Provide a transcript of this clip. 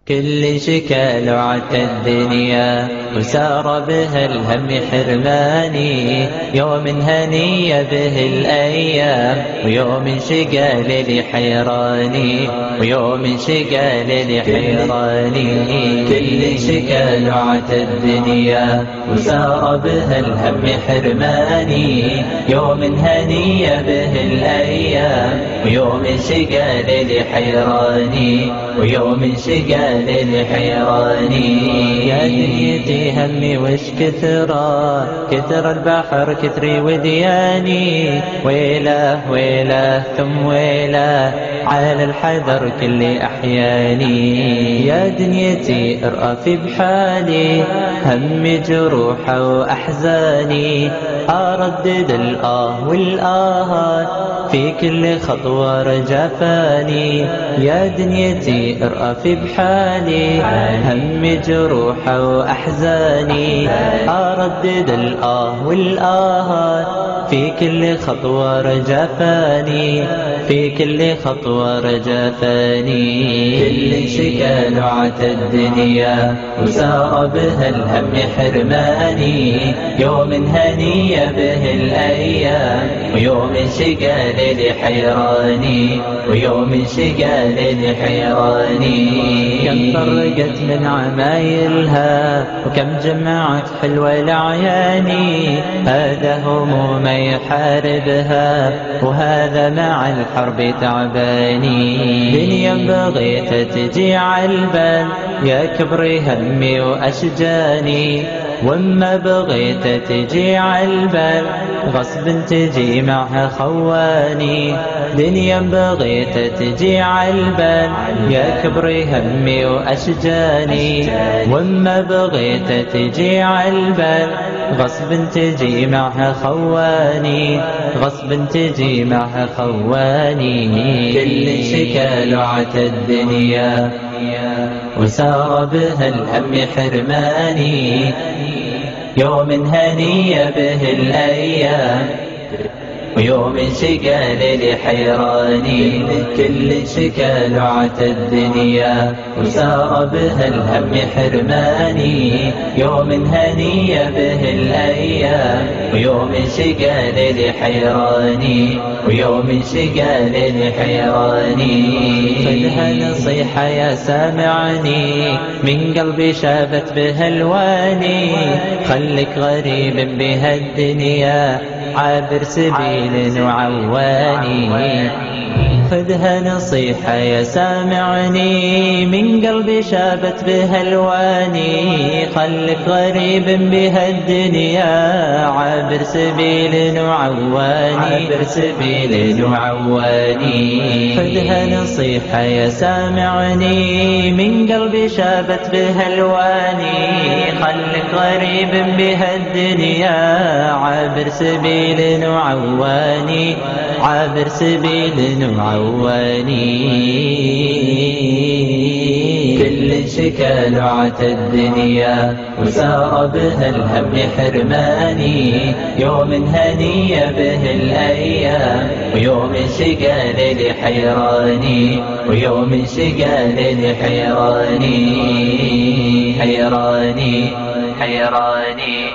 كل شكال عت الدنيا وسار به الهم حرماني، يوم هني به الأيام ويوم شقال لحيراني، ويوم شقال لحيراني. كل شكال عت الدنيا وسار به الهم حرماني، يوم هني به الأيام ويوم شقال لحيراني، ويوم شقال لحيراني. يا دنيتي همي وش كثرة، كثر البحر كثري ودياني، ويله ويله ثم ويله على الحذر كل أحياني. يا دنيتي ارأفي بحالي، همي جروح وأحزاني، أردد الآه والآهات في كل خطوة رجفاني. يا دنيتي ارأفي بحالي، همي جروح وأحزاني، أردد الآه والآهات في كل خطوة رجفاني، في كل خطوة رجفاني. كل شكال عت الدنيا وسار به الهم حرماني، يوم هني به الأيام ويوم شقال لحيراني، ويوم شقال لحيراني. كم فرقت من عمايلها وكم جمعت حلوة لعياني، هذا هموم يحاربها وهذا مع الحرب تعباني. دنيا بغيت تجي عالبال يا كبري همي وأشجاني، وما بغيت تجي عالبال غصب تجي معها خواني. دنيا بغيت تجي عالبال يا كبري همي وأشجاني، وما بغيت تجي عالبال غصب تجي معها خواني، غصب تجي معها خواني. كل شكال عت الدنيا وسار بها الهم حرماني، يوم هني به الأيام ويوم شقال لحيراني. كل شكال عت الدنيا وسار بها الهم حرماني، يوم هني به الأيام ويوم شقال لحيراني، ويوم شقال لحيراني. خذها نصيحة يا سامعني من قلبي شافت بها الواني، خلك غريب بها الدنيا عابر سبيل وعواني. خذها نصيحة يا سامعني من قلبي شابت بها الواني، خلك غريب بها الدنيا عابر سبيل وعواني، عابر سبيل وعواني. خذها نصيحة يا سامعني من قلبي شابت بها الواني، خلك غريب بها الدنيا عابر سبيل وعواني، عابر سبيل وعواني. كل شكال عت الدنيا وسار بها الهم حرماني، يوم هني به الأيام ويوم شقال لحيراني، ويوم شقال لحيراني. حيراني حيراني